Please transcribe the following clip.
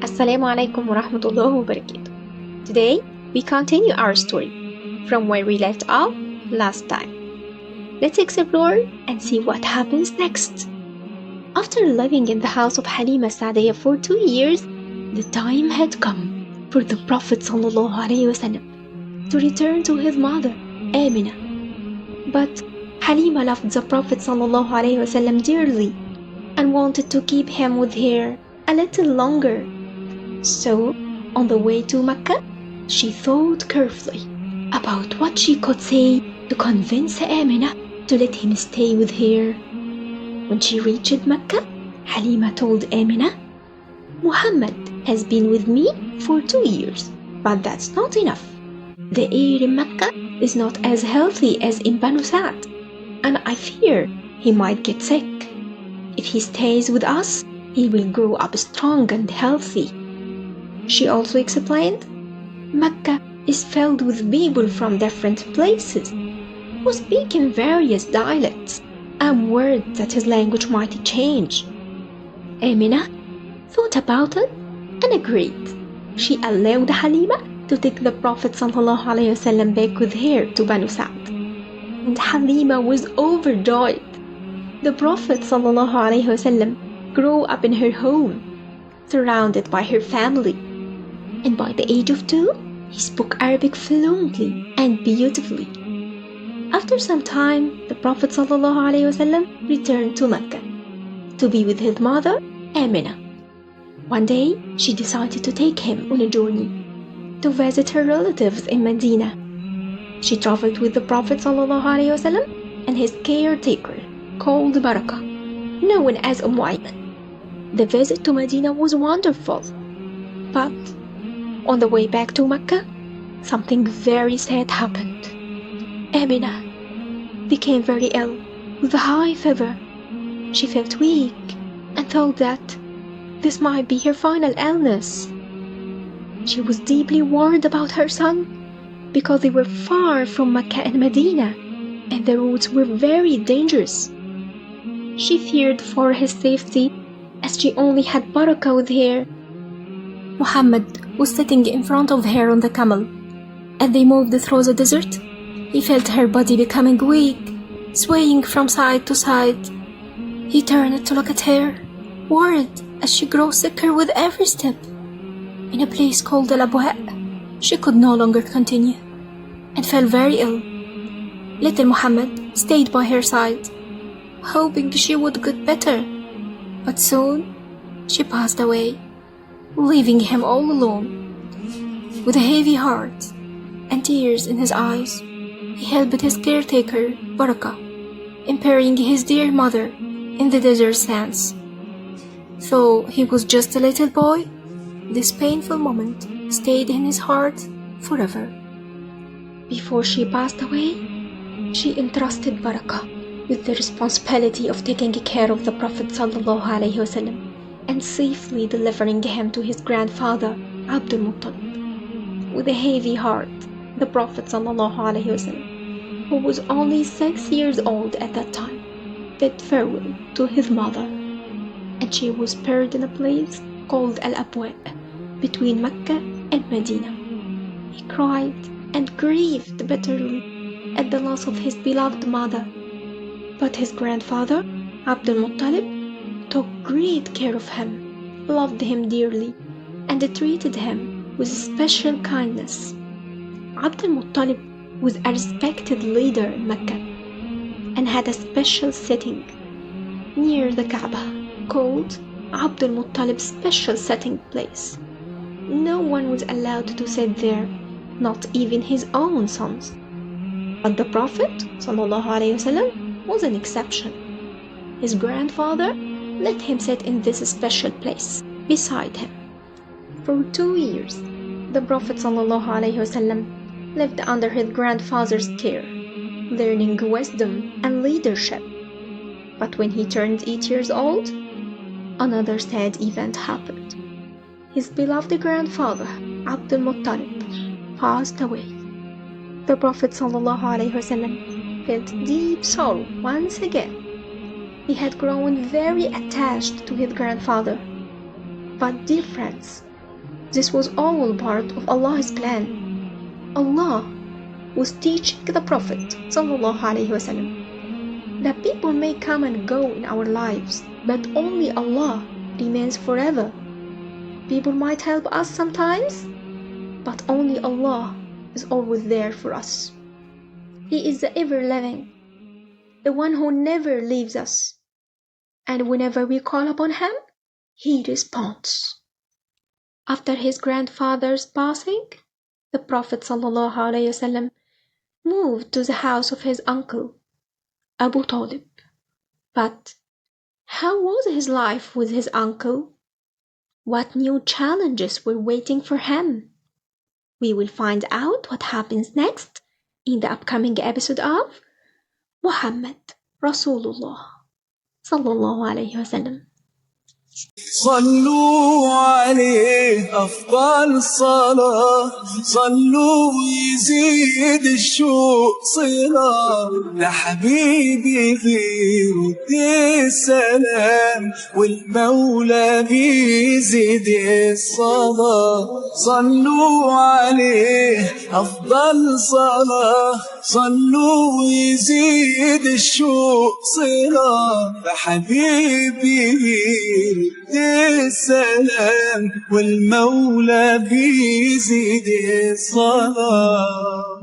Assalamu alaikum wa rahmatullahi wa barakatuh. Today, we continue our story from where we left off last time. Let's explore and see what happens next. After living in the house of Halima Saadiya for 2 years, the time had come for the Prophet ﷺ to return to his mother, Amina. But Halima loved the Prophet ﷺ dearly and wanted to keep him with her a little longer. So, on the way to Mecca, she thought carefully about what she could say to convince Amina to let him stay with her. When she reached Mecca, Halima told Amina, "Muhammad has been with me for 2 years, but that's not enough. The air in Mecca is not as healthy as in Banu Sa'd, and I fear he might get sick. If he stays with us, he will grow up strong and healthy." She also explained, Mecca is filled with people from different places who speak in various dialects and words that his language might change. Amina thought about it and agreed. She allowed Halima to take the Prophet ﷺ back with her to Banu Sa'd. And Halima was overjoyed. The Prophet ﷺ grew up in her home, surrounded by her family. And by the age of 2, he spoke Arabic fluently and beautifully. After some time, the Prophet ﷺ returned to Mecca to be with his mother, Amina. One day, she decided to take him on a journey to visit her relatives in Medina. She traveled with the Prophet ﷺ and his caretaker, called Barakah, known as Ayman. The visit to Medina was wonderful, but on the way back to Mecca, something very sad happened. Amina became very ill with a high fever. She felt weak and thought that this might be her final illness. She was deeply worried about her son because they were far from Mecca and Medina, and the roads were very dangerous. She feared for his safety as she only had Barakah with her. Muhammad was sitting in front of her on the camel. As they moved through the desert, he felt her body becoming weak, swaying from side to side. He turned to look at her, worried as she grew sicker with every step. In a place called Al-Abwa, she could no longer continue and fell very ill. Little Muhammad stayed by her side, hoping she would get better. But soon, she passed away, leaving him all alone. With a heavy heart and tears in his eyes, he helped his caretaker, Barakah, in burying his dear mother in the desert sands. Though he was just a little boy, this painful moment stayed in his heart forever. Before she passed away, she entrusted Barakah with the responsibility of taking care of the Prophet ﷺ and safely delivering him to his grandfather, Abdul Muttalib. With a heavy heart, the Prophet ﷺ, who was only 6 years old at that time, bid farewell to his mother, and she was buried in a place called Al-Abwa between Mecca and Medina. He cried and grieved bitterly at the loss of his beloved mother, but his grandfather, Abdul Muttalib, took great care of him, loved him dearly, and treated him with special kindness. Abdul Muttalib was a respected leader in Mecca and had a special sitting near the Kaaba called Abdul Muttalib's special sitting place. No one was allowed to sit there, not even his own sons. But the Prophet ﷺ was an exception. His grandfather let him sit in this special place beside him. For 2 years, the Prophet ﷺ lived under his grandfather's care, learning wisdom and leadership. But when he turned 8 years old, another sad event happened. His beloved grandfather, Abdul Muttalib, passed away. The Prophet ﷺ felt deep sorrow once again. He had grown very attached to his grandfather. But dear friends, This was all part of Allah's plan. Allah was teaching the Prophet ﷺ that people may come and go in our lives, but only Allah remains forever. People might help us sometimes, but only Allah is always there for us. He is the ever-living, the one who never leaves us, and whenever we call upon Him, He responds. After his grandfather's passing, the Prophet ﷺ moved to the house of his uncle, Abu Talib. But how was his life with his uncle? What new challenges were waiting for him? We will find out what happens next in the upcoming episode of Muhammad Rasulullah sallallahu alayhi wasallam. صلوا عليه أفضل صلاة صلوا ويزيد الشوق صلاة لحبيبي غير السلام والمولى بيزيد الصلاة صلوا عليه أفضل صلاة صلوا ويزيد الشوق صلاة لحبيبي السلام والمولى بيزيد الصلاة.